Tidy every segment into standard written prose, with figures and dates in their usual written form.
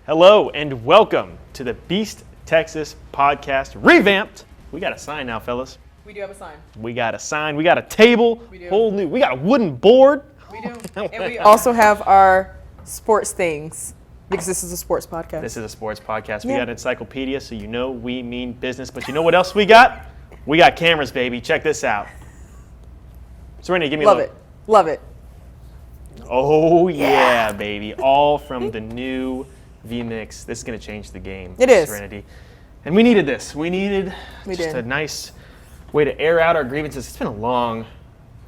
Hello and welcome to the Beast Texas podcast revamped. We got a sign now, fellas. We do have a sign. We got a sign. We got a table. We do. Whole new. We got a wooden board. We do. And we also have our sports things because this is a sports podcast. This is a sports podcast. We Yeah. got an encyclopedia, so you know we mean business. But you know what else we got? We got cameras, baby. Check this out. Serenity, give me a Love look. it. Love it. Oh yeah, baby! All from the new vMix. This is gonna change the game. It is. Serenity, and we needed this. We needed We just did. a nice way to air out our grievances. It's been a long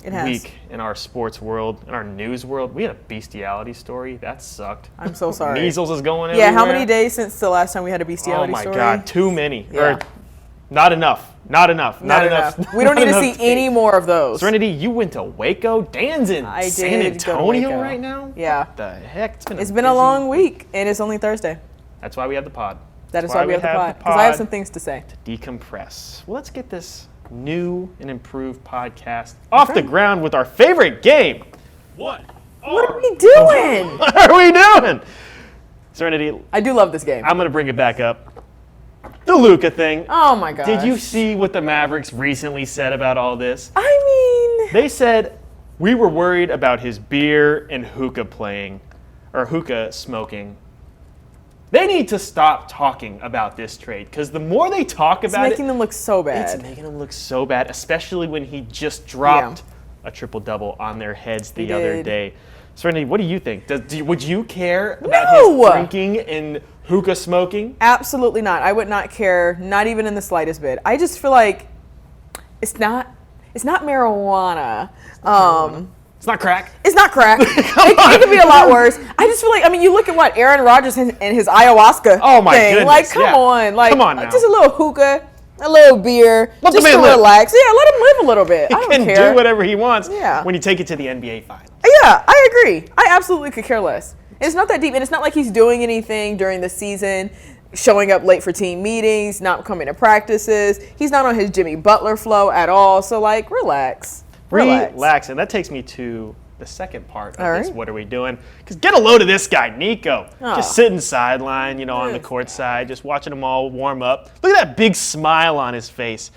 It has. week in our sports world, in our news world. We had a bestiality story that sucked. I'm so sorry. Measles is going Yeah, everywhere. how many days since the last time we had a bestiality Oh my story? God, too many. Yeah. Or not enough. Not enough. Not enough. We don't Not need to enough see any more of those. Serenity, you went to Waco. Dan's in I San did go to Antonio Waco. right now? Yeah. What the heck? It's been a busy- long week, and it's only Thursday. That's why we have the pod. That is That's why we have the pod. Because I have some things to say. Decompress. Well, let's get this new and improved podcast off the Okay. ground with our favorite game. What What are we doing? What are we doing? Serenity, I do love this game. I'm going to bring it back up. The Luka thing. Oh my gosh. Did you see what the Mavericks recently said about all this? I mean, They said, we were worried about his beer and hookah playing, or hookah smoking. They need to stop talking about this trade, because the more they talk it's about making them look so bad. it's making him look so bad, especially when he just dropped a triple-double on their heads the He other did. day. Serenity, what do you think? Would you care about No! his drinking and hookah smoking? Absolutely not. I would not care, not even in the slightest bit. I just feel like it's not marijuana. It's not crack. It's not crack. It could be a lot worse. I just feel like, I mean, you look at what Aaron Rodgers and his ayahuasca Oh my thing. goodness, Like, come yeah. on. Like, Come on now. just a little hookah, a little beer, Let the just to man live. relax. Yeah, let him live a little bit. He I don't can care. do whatever he wants Yeah. when you take it to the NBA Finals. Yeah, I agree. I absolutely could care less. It's not that deep, and it's not like he's doing anything during the season, showing up late for team meetings, not coming to practices. He's not on his Jimmy Butler flow at all. So, like, relax. Relax. And that takes me to the second part of All this. right. What are we doing? Because get a load of this guy, Nico. Oh. Just sitting sideline, on the This court side, just watching them all warm up. Look at that big smile on his face.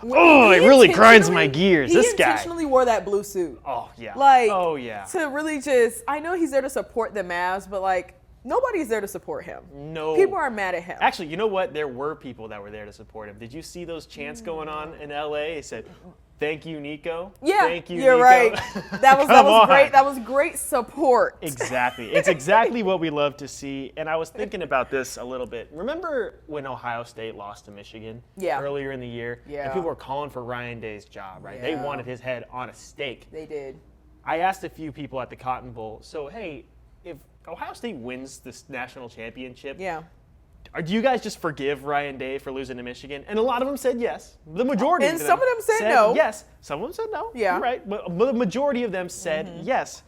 Oh, it really grinds my gears. He This guy. intentionally wore that blue suit. Oh, yeah. Like, oh, yeah. to really just, I know he's there to support the Mavs, but like, nobody's there to support him. No. People are mad at him. Actually, you know what? There were people that were there to support him. Did you see those chants going on in LA? They said, "Thank you, Nico." Yeah, Thank you, you're Nico. right. That was Come on. great. That was great support. Exactly. It's exactly what we love to see. And I was thinking about this a little bit. Remember when Ohio State lost to Michigan Yeah. earlier in the year? Yeah. And people were calling for Ryan Day's job, right? They Yeah. wanted his head on a stake. They did. I asked a few people at the Cotton Bowl, so hey, if Ohio State wins this national championship, Yeah. do you guys just forgive Ryan Day for losing to Michigan? And a lot of them said yes. The majority And of them some of them said no. Yes. Some of them said no. Yeah. You're right. But the majority of them said yes.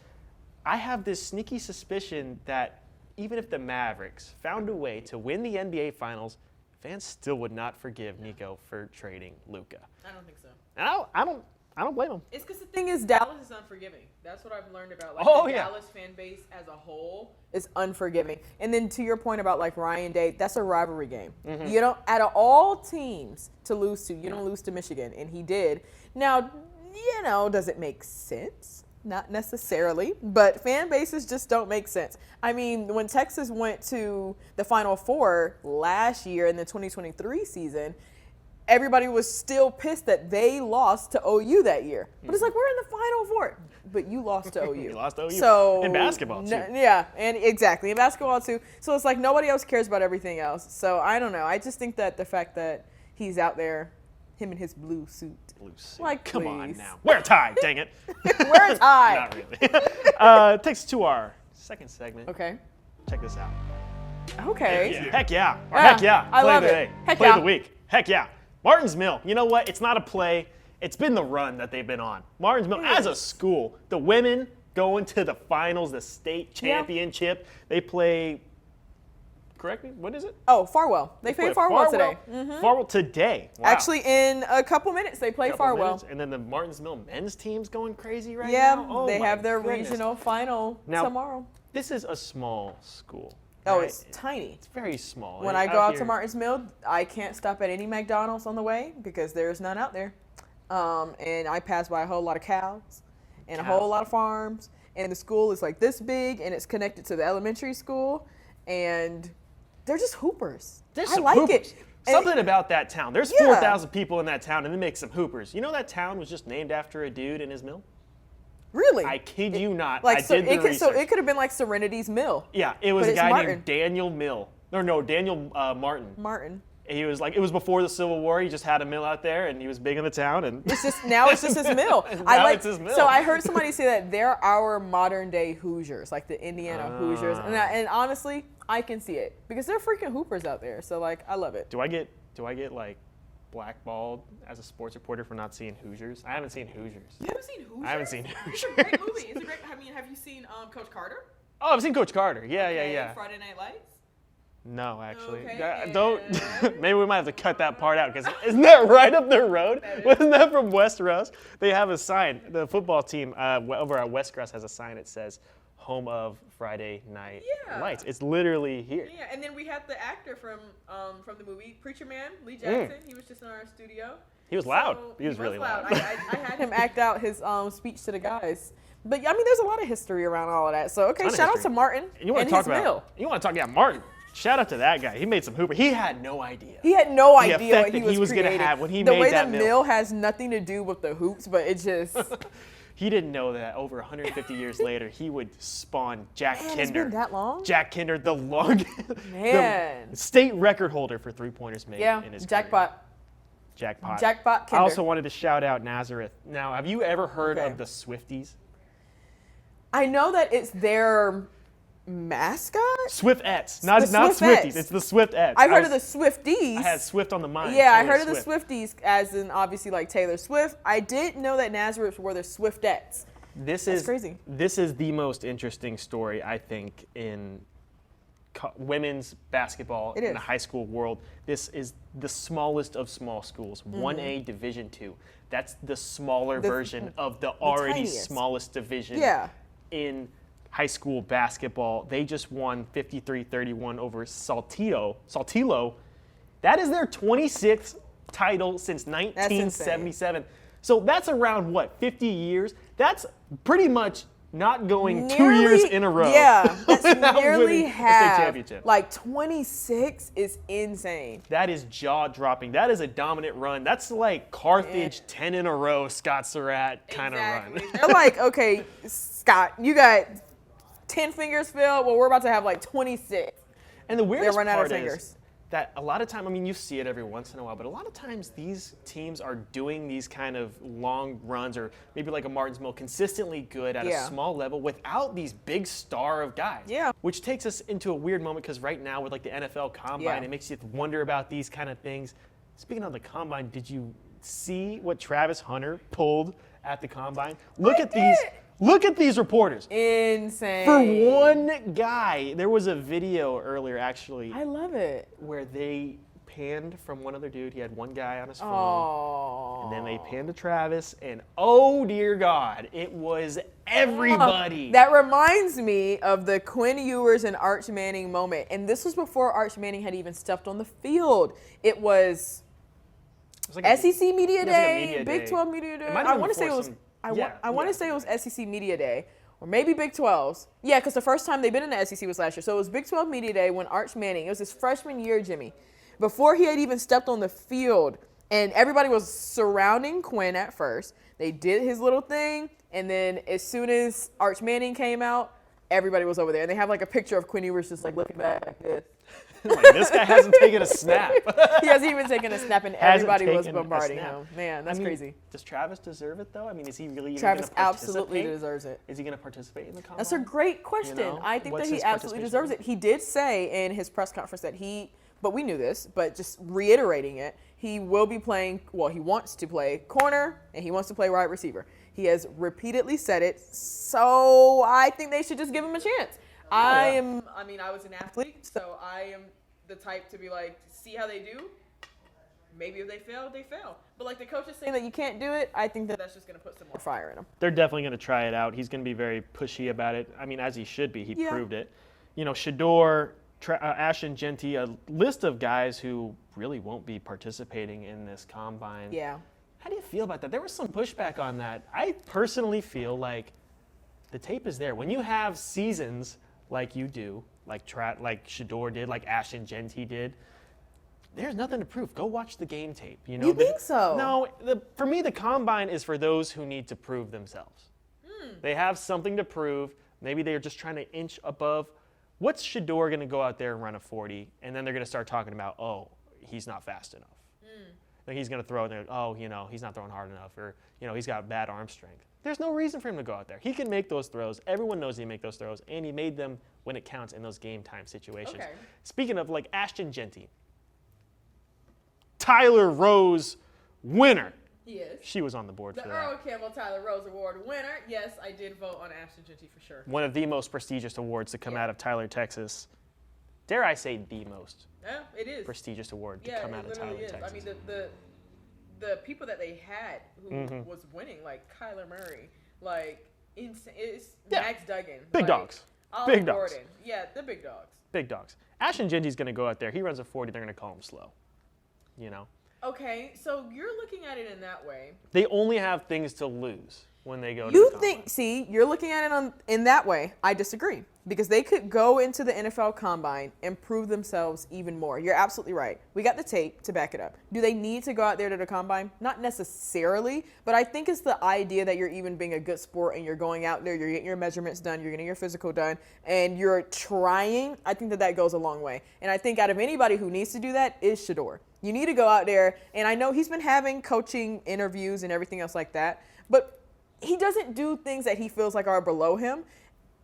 I have this sneaky suspicion that even if the Mavericks found a way to win the NBA Finals, fans still would not forgive Nico for trading Luka. I don't think so. And I don't blame them. It's because the thing is, Dallas is unforgiving. That's what I've learned about the Dallas fan base as a whole is unforgiving. And then to your point about like Ryan Day, that's a rivalry game. You don't, out of all teams to lose to, you don't lose to Michigan, and he did. Now, does it make sense? Not necessarily, but fan bases just don't make sense. I mean, when Texas went to the Final Four last year in the 2023 season, everybody was still pissed that they lost to OU that year. But it's like, we're in the Final Four. But you lost to OU. You lost to OU. So, In basketball, too. Yeah, and exactly. In basketball, too. So it's like nobody else cares about everything else. So I don't know. I just think that the fact that he's out there, him in his blue suit. Blue suit. Like, Come on please. now. Wear a tie, dang it. Wear a tie. Not really. Takes us to our second segment. Okay. Check this out. Okay. Heck yeah. Or Yeah, heck yeah. I Play love of the it. day. Heck Play yeah. of the week. Heck yeah. Martin's Mill. You know what? It's not a play. It's been the run that they've been on. Martin's Mill, as a school, the women going to the finals, the state championship. They play, correct me, what is it? Oh, Farwell. They played Farwell today. Farwell today. Wow. Actually, in a couple minutes, they play Couple Farwell. minutes, and then the Martins Mill men's team's going crazy right Yeah, now. Oh they my have their goodness. regional final Now, tomorrow. This is a small school. Oh, Right. it's tiny. It's very small. When I go out to here- Martins Mill, I can't stop at any McDonald's on the way because there's none out there. And I pass by a whole lot of cows and a whole lot of farms. And the school is like this big, and it's connected to the elementary school. And they're just hoopers. There's I some like hoopers. it. And- Something about that town. There's Yeah. 4,000 people in that town, and they make some hoopers. You know that town was just named after a dude in his mill? Really? I kid you not. Like I so did the research. so it could have been like Serenity's Mill. Yeah, it was but a it's guy Martin. named Daniel Mill. No, Daniel Martin. Martin. He was like, it was before the Civil War. He just had a mill out there, and he was big in the town. And It's just now it's just his mill. Now it's his mill. So I heard somebody say that they're our modern day Hoosiers, like the Indiana Hoosiers, and honestly, I can see it because they're freaking hoopers out there. So like, I love it. do I get like blackballed as a sports reporter for not seeing Hoosiers? I haven't seen Hoosiers. You haven't seen Hoosiers? I haven't seen It's a Hoosiers. great movie. It's a great. I mean, have you seen Coach Carter? Oh, I've seen Coach Carter. Yeah, Okay, yeah. Friday Night Lights. No, actually. Okay, Don't. yeah. Maybe we might have to cut that part out because isn't that right up the road? Wasn't that from Westeros? They have a sign. The football team over at Westeros has a sign that says "Home of Friday Night Yeah. Lights." It's literally here. Yeah, and then we had the actor from the movie Preacher Man, Lee Jackson. He was just in our studio. He was loud. So He was really loud. I had him act out his speech to the guys. But I mean, there's a lot of history around all of that. So okay, Ton of shout out history. to Martin And you want and to talk his about? mill. You want to talk? Yeah, Martin. Shout out to that guy. He made some hooper. He had no idea. He had no The idea effect what that he was gonna creating. have when he the made way that the mill. mill has nothing to do with the hoops, but it just He didn't know that over 150 years later, he would spawn Jack Man, Kinder. it's been that long? Jack Kinder, the longest, Man. the state record holder for three-pointers made yeah, in his jackpot. career. Jackpot. Jackpot I Kinder. also wanted to shout out Nazareth. Now, have you ever heard Okay. of the Swifties? I know that it's their mascot. Swiftettes, not Swiftettes. Swifties. It's the Swiftettes. I've heard of the Swifties. I had Swift on the mind. Yeah, I Taylor heard of the Swift. Swifties, as in obviously like Taylor Swift. I didn't know that Nazareth were the Swiftettes. This That's is crazy. This is the most interesting story I think in women's basketball It in is. the high school world. This is the smallest of small schools, Mm-hmm. 1A Division II. That's the smaller version of the already tiniest. smallest division Yeah. in high school basketball. They just won 53-31 over Saltillo. That is their 26th title since 1977. So that's around, what, 50 years? That's pretty much not going 2 years in a row. Yeah, that's without nearly winning a state half. championship. Like 26 is insane. That is jaw-dropping. That is a dominant run. That's like Carthage 10 in a row, Scott Surratt kind of run. They're like, okay, Scott, you got 10 fingers filled. Well, we're about to have like 26. And the weirdest run out of part is fingers. that a lot of time, I mean, you see it every once in a while, but a lot of times these teams are doing these kind of long runs, or maybe like a Martins Mill, consistently good at Yeah. a small level without these big star of guys. Yeah. Which takes us into a weird moment because right now with like the NFL Combine, Yeah. it makes you wonder about these kind of things. Speaking of the Combine, did you see what Travis Hunter pulled at the Combine? Look at these. Look at these reporters. Insane. For one guy, there was a video earlier actually I love it. where they panned from one other dude. He had one guy on his phone. Oh. And then they panned to Travis, and oh dear God, it was everybody. That reminds me of the Quinn Ewers and Arch Manning moment. And this was before Arch Manning had even stepped on the field. It was It was like a- SEC Media it was like a Day, media Big day. 12 Media Day. It might have I been want to say it before was. some- I yeah, want yeah. to say it was SEC Media Day, or maybe Big 12's. Yeah, because the first time they've been in the SEC was last year. So it was Big 12 Media Day when Arch Manning. It was his freshman year, Jimmy, before he had even stepped on the field, and everybody was surrounding Quinn at first. They did his little thing, and then as soon as Arch Manning came out, everybody was over there, and they have like a picture of Quinn Ewers just like looking back like this. Like, this guy hasn't taken a snap. He hasn't even taken a snap, and Hasn't everybody was taken a bombarding snap. him. Man, that's I mean, crazy. Does Travis deserve it though? I mean, is he really even Travis gonna participate? absolutely deserves it. Is he going to participate in the Combine? That's a great question. You know, I think what's that he his absolutely participation deserves it. He did say in his press conference that but we knew this, but just reiterating it, he will be playing, well, he wants to play corner and he wants to play wide receiver. He has repeatedly said it, so I think they should just give him a chance. I was an athlete, so I am the type to be like, see how they do. Maybe if they fail, they fail. But like the coach is saying that you can't do it, I think that that's just going to put some more fire in him. They're definitely going to try it out. He's going to be very pushy about it. I mean, as he should be. He Yeah. proved it. You know, Shador, Ashton Jeanty, a list of guys who really won't be participating in this combine. Yeah. How do you feel about that? There was some pushback on that. I personally feel like the tape is there. When you have seasons like you do, like Shedeur did, like Ashton Jeanty did, there's nothing to prove. Go watch the game tape. You know. You think so? No. For me, the combine is for those who need to prove themselves. They have something to prove. Maybe they're just trying to inch above. What's Shedeur going to go out there and run a 40, and then they're going to start talking about, oh, he's not fast enough. Like he's going to throw it there, oh, he's not throwing hard enough, or, he's got bad arm strength. There's no reason for him to go out there. He can make those throws. Everyone knows he can make those throws, and he made them when it counts in those game time situations. Okay. Speaking of like Ashton Jeanty, Tyler Rose winner. Yes. She was on the board The for that. Earl Campbell Tyler Rose Award winner. Yes, I did vote on Ashton Jeanty for sure. One of the most prestigious awards to come out of Tyler, Texas. Dare I say the most Yeah, it is. prestigious award to come out of Tyler, Texas. I mean, the people that they had who was winning, like Kyler Murray, like it's Max Duggan, Big like, dogs. Oliver Big dogs. Gordon. Yeah, the big dogs. Big dogs. Ashton Jeanty's going to go out there. He runs a 40. They're going to call him slow. Okay, so you're looking at it in that way. They only have things to lose when they go to the combine. See, you're looking at it in that way. I disagree because they could go into the NFL Combine and prove themselves even more. You're absolutely right. We got the tape to back it up. Do they need to go out there to the Combine? Not necessarily, but I think it's the idea that you're even being a good sport and you're going out there, you're getting your measurements done, you're getting your physical done, and you're trying. I think that goes a long way. And I think out of anybody who needs to do that is Shedeur. You need to go out there, and I know he's been having coaching interviews and everything else like that, but he doesn't do things that he feels like are below him,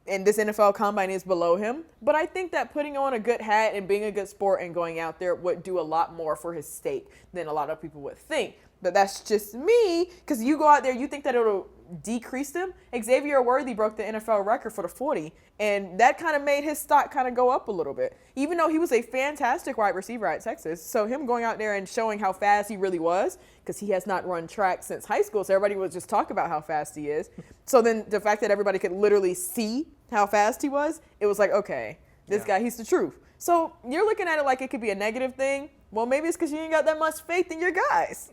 and this NFL Combine is below him. But I think that putting on a good hat and being a good sport and going out there would do a lot more for his state than a lot of people would think. But that's just me, because you go out there, you think that it'll decrease them. Xavier Worthy broke the NFL record for the 40, and that kind of made his stock kind of go up a little bit, even though he was a fantastic wide receiver at Texas. So him going out there and showing how fast he really was, because he has not run track since high school, so everybody would just talk about how fast he is. So then the fact that everybody could literally see how fast he was, it was like, okay, this guy, he's the truth. So you're looking at it like it could be a negative thing. Well, maybe it's because you ain't got that much faith in your guys.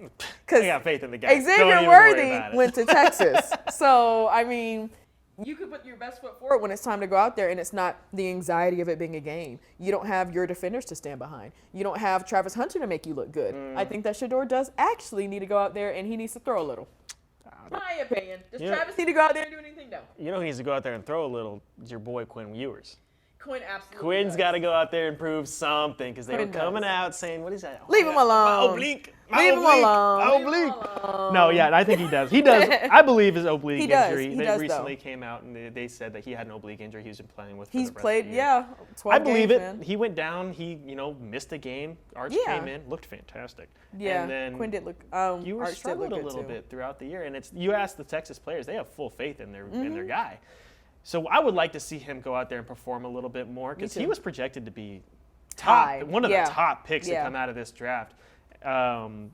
I got faith in the guys. Xavier Worthy went to Texas. So, I mean, you could put your best foot forward when it's time to go out there, and it's not the anxiety of it being a game. You don't have your defenders to stand behind. You don't have Travis Hunter to make you look good. I think that Shedeur does actually need to go out there, and he needs to throw a little. My opinion. Does Travis need to go out there and do anything? No. You know who needs to go out there and throw a little? Is your boy Quinn Ewers. Quinn absolutely Quinn's got to go out there and prove something, because they Quinn were coming out saying, what is that? Leave him alone. Oblique. Leave him alone. Oblique. No, yeah, I think he does. He does. I believe his oblique injury. He they does, recently though. came out and they said that he had an oblique injury he's been playing with. He's for the rest played, of the year. 12 I believe games, it. man. He went down. He, missed a game. Arch came in, looked fantastic. Yeah, and then Quinn did look. you were Arch did struggled look a good little too. bit throughout the year, and you ask the Texas players, they have full faith in their guy. So I would like to see him go out there and perform a little bit more, because he was projected to be High. one of the top picks to Yeah. come out of this draft. And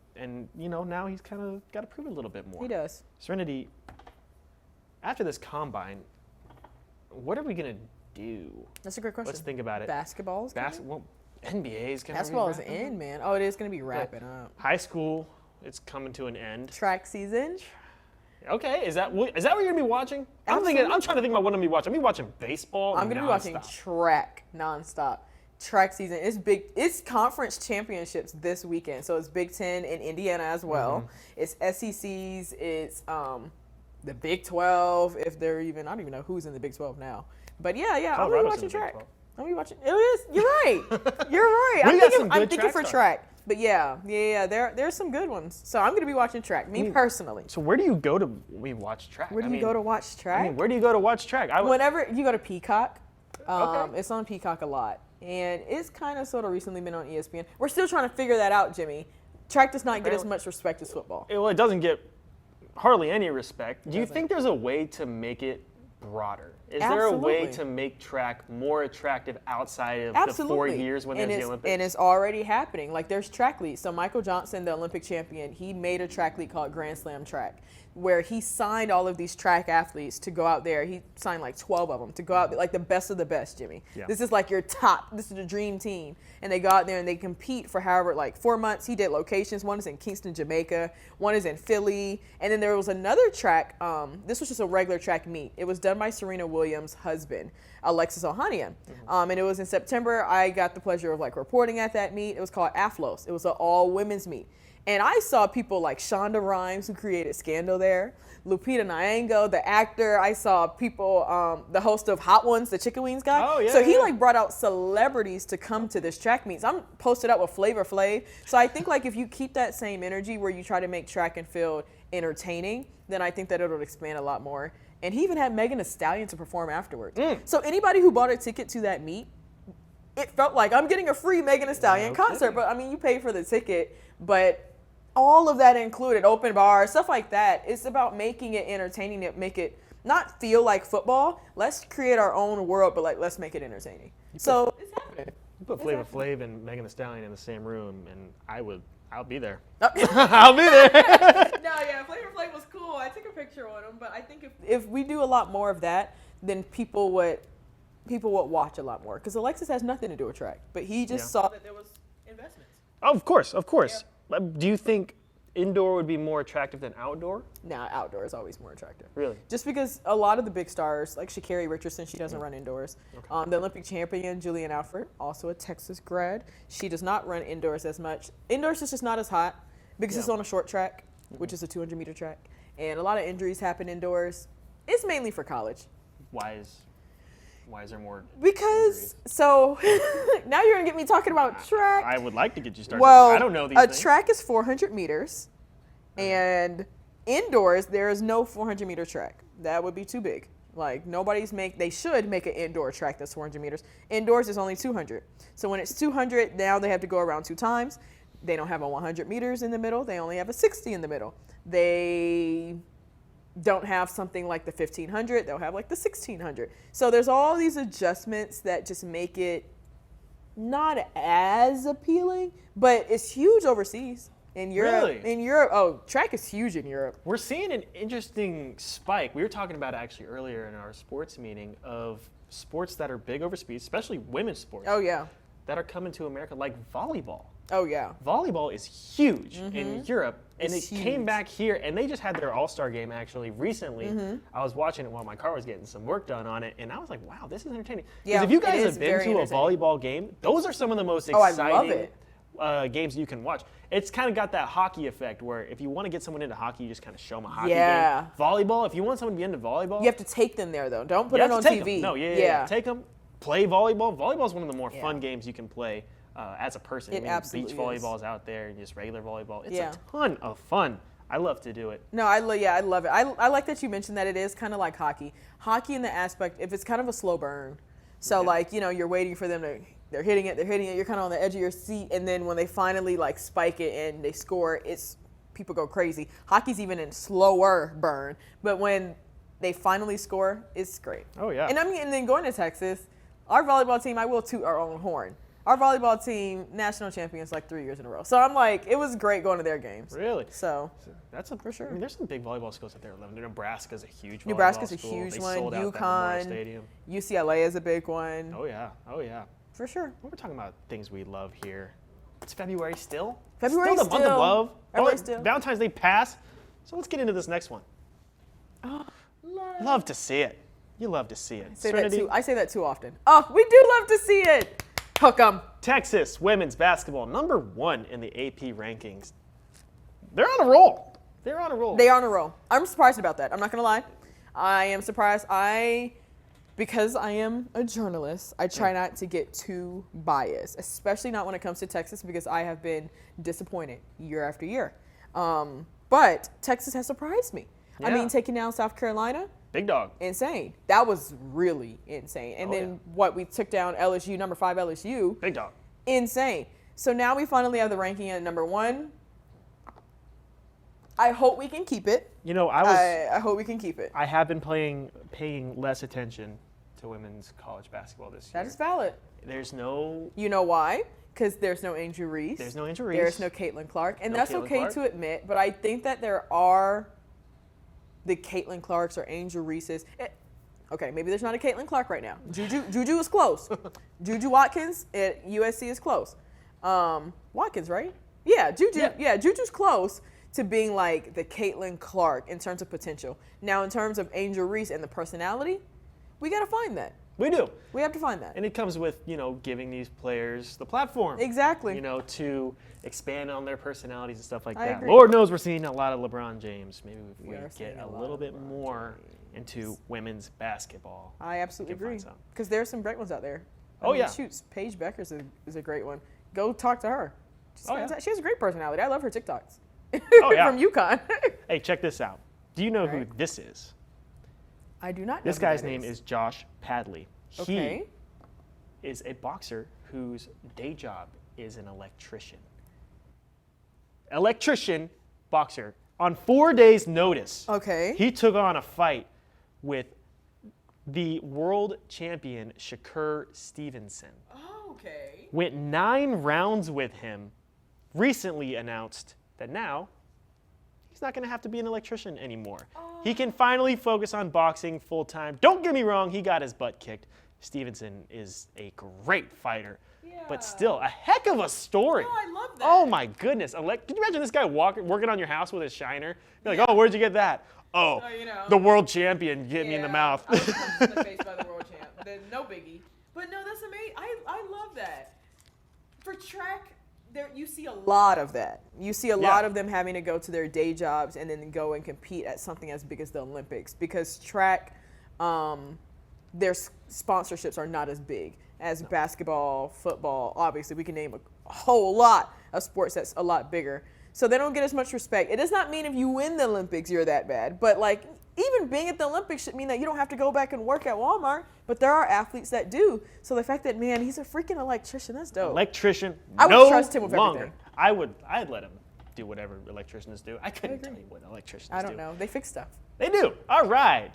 now he's kind of got to prove it a little bit more. He does. Serenity, after this combine, what are we gonna do? That's a great question. Let's think about it. Basketball's Well, NBA's gonna Basketball be is wrapping in, up. man. Oh, it is going to be wrapping up. High school, it's coming to an end. Track season. Okay, is that what you're gonna be watching? I'm trying to think about what I'm gonna be watching. I'm gonna be watching baseball. I'm going to be watching track nonstop. Track season. It's big. It's conference championships this weekend. So it's Big Ten in Indiana as well. It's SECs. It's the Big 12. If they're even, I don't even know who's in the Big 12 now. But yeah, I'm going to be watching track. I'm going to be watching. It is. You're right. You're right. I'm thinking for track. But yeah. There's some good ones. So I'm going to be watching track. Me personally. So where do you go to watch track? Where do you go to watch track? Where do you go to watch track? Whenever you go to Peacock. Okay. It's on Peacock a lot. And it's kind of sort of recently been on ESPN. We're still trying to figure that out, Jimmy. Track does not get as much respect as football. Well, it doesn't get hardly any respect. Do you think there's a way to make it broader Is there a way Absolutely. to make track more attractive outside of Absolutely. the 4 years when there's the Olympics? And it's already happening. Like there's track leagues. So Michael Johnson, the Olympic champion, he made a track league called Grand Slam Track, where he signed all of these track athletes to go out there. He signed like 12 of them to go out, like the best of the best, Jimmy. Yeah. This is like your top, this is the dream team. And they go out there and they compete for however, like 4 months. He did locations. One is in Kingston, Jamaica. One is in Philly. And then there was another track. This was just a regular track meet. It was done by Serena Williams' husband, Alexis Ohanian. And it was in September. I got the pleasure of like reporting at that meet. It was called AFLOS. It was an all women's meet. And I saw people like Shonda Rhimes, who created Scandal there, Lupita Nyong'o, the actor. I saw people, the host of Hot Ones, the Chicken Wings guy. Oh, yeah, so he yeah. like brought out celebrities to come to this track meets. I'm posted up with Flavor Flav. So I think like if you keep that same energy where you try to make track and field entertaining, then I think that it'll expand a lot more. And he even had Megan Thee Stallion to perform afterwards. So anybody who bought a ticket to that meet, it felt like I'm getting a free Megan Thee Stallion Okay. concert. But I mean, you pay for the ticket, but all of that included, open bar, stuff like that. It's about making it entertaining, to make it not feel like football. Let's create our own world, but like let's make it entertaining. So it's happening. You put Flavor Flav and Megan Thee Stallion in the same room, and I'll be there. No, I'll be there. yeah, Flavor Flav was cool. I took a picture with him, but I think if we do a lot more of that, then people would watch a lot more. Because Alexis has nothing to do with track, but he just saw that there was investments. Oh, of course, of course. Do you think indoor would be more attractive than outdoor? Nah, outdoor is always more attractive. Really? Just because a lot of the big stars, like Sha'Carri Richardson, she doesn't run indoors. The Olympic champion, Julian Alford, also a Texas grad, she does not run indoors as much. Indoors is just not as hot because it's on a short track, which is a 200-meter track. And a lot of injuries happen indoors. It's mainly for college. Why is there more? Because, so, now you're going to get me talking about track. I would like to get you started. Well, I don't know these a things. track is 400 meters, and indoors there is no 400-meter track. That would be too big. Like they should make an indoor track that's 400 meters. Indoors is only 200. So when it's 200, now they have to go around 2 times. They don't have a 100 meters in the middle. They only have a 60 in the middle. They don't have something like the 1500. They'll have like the 1600. So there's all these adjustments that just make it not as appealing, but it's huge overseas. In Europe, Really? Track is huge in Europe. We're seeing an interesting spike. We were talking about it actually earlier in our sports meeting of sports that are big overseas, especially women's sports, Oh yeah. that are coming to America, like volleyball. Oh yeah. Volleyball is huge in Europe, and It's it came huge. back here, and they just had their All-Star game actually recently. I was watching it while my car was getting some work done on it, and I was like, wow, this is entertaining. Yeah, Because if you it guys is have been very to a entertaining. volleyball game, those are some of the most Oh, I exciting love it. games you can watch. It's kind of got that hockey effect where if you want to get someone into hockey, you just kind of show them a hockey Yeah. game. Volleyball, if you want someone to be into volleyball, You have to take them there though. Don't put you it have on to take TV. 'em. No, yeah. Take them, play volleyball. Volleyball is one of the more fun Yeah. games you can play as a person. It absolutely beach volleyball is out there, and just regular volleyball. It's Yeah. a ton of fun. I love to do it. No, I love it. I like that you mentioned that it is kind of like hockey. Hockey in the aspect, if it's kind of a slow burn. So Okay. like, you're waiting for them to, they're hitting it, you're kind of on the edge of your seat, and then when they finally like spike it and they score, people go crazy. Hockey's even in slower burn, but when they finally score, it's great. Oh, yeah. And and then going to Texas, our volleyball team, I will toot our own horn. Our volleyball team, national champions like 3 years in a row. So I'm like, it was great going to their games. Really? So That's For sure. I mean, there's some big volleyball schools out there. Nebraska's a huge volleyball Nebraska's a school. huge They one. sold out that Memorial UConn, Stadium. UCLA is a big one. Oh, yeah. Oh, yeah. For sure. When we're talking about things we love here, it's February still. February still the month still. of love. February still. Valentine's Day passed. So let's get into this next one. Love to see it. You love to see it. I say that too often. Oh, we do love to see it. Hook 'em. Texas women's basketball, #1 in the AP rankings. They're on a roll. They're on a roll. They are on a roll. I'm surprised about that. I'm not gonna lie. I am surprised. Because I am a journalist, I try not to get too biased, especially not when it comes to Texas, because I have been disappointed year after year. But Texas has surprised me. I Yeah. mean, taking down South Carolina, Big dog. insane. That was really insane. And Oh, then yeah. we took down LSU, number 5 LSU. Big dog. Insane. So now we finally have the ranking at #1. I hope we can keep it. You know, I hope we can keep it. I have been paying less attention to women's college basketball this year. That is valid. There's no. You know why? Because there's no Angel Reese. There's no Angel Reese. There's no Caitlin Clark. And No that's Caitlin okay Clark. to admit, but I think that there are the Caitlin Clarks or Angel Reeses. Okay, maybe there's not a Caitlin Clark right now. Juju is close. Juju Watkins at USC is close. Watkins, right? Yeah, Juju. Yeah, Juju's close to being like the Caitlin Clark in terms of potential. Now, in terms of Angel Reese and the personality, we got to find that. We do. We have to find that. And it comes with, giving these players the platform. Exactly. To expand on their personalities and stuff like I that. agree. Lord knows we're seeing a lot of LeBron James. Maybe if we are seeing get a a lot little of bit LeBron more into women's basketball. I absolutely We can find agree. some. Because there's some great ones out there. Oh, yeah. Shoot, Paige Becker is a great one. Go talk to her. Oh, yeah. She has a great personality. I love her TikToks. Oh, yeah. From UConn. Hey, check this out. Do you know who Right. this is? I do not know This who guy's that name is Josh Padley. Okay. He is a boxer whose day job is an electrician. Electrician, boxer. On 4 days' notice, Okay. he took on a fight with the world champion Shakur Stevenson. Oh, okay. Went 9 rounds with him. Recently announced that now he's not going to have to be an electrician anymore. He can finally focus on boxing full time. Don't get me wrong, he got his butt kicked. Stevenson is a great fighter, but still a heck of a story. Oh, I love that. Oh my goodness! Can you imagine this guy working on your house with his shiner? You're like, oh, where'd you get that? Oh, the world champion hit me in the mouth. I was punched in the face by the world champ. No biggie. But no, that's amazing. I love that. For track, you see a lot of that. You see a lot of them having to go to their day jobs and then go and compete at something as big as the Olympics, because track, their sponsorships are not as big as basketball, football. Obviously, we can name a whole lot of sports that's a lot bigger. So they don't get as much respect. It does not mean if you win the Olympics, you're that bad. But like, even being at the Olympics should mean that you don't have to go back and work at Walmart. But there are athletes that do. So the fact that, man, he's a freaking electrician, that's dope. Electrician. I would no trust him with longer. everything. I'd let him do whatever electricians do. I couldn't tell you what electricians do. I don't know. They fix stuff. They do. All right.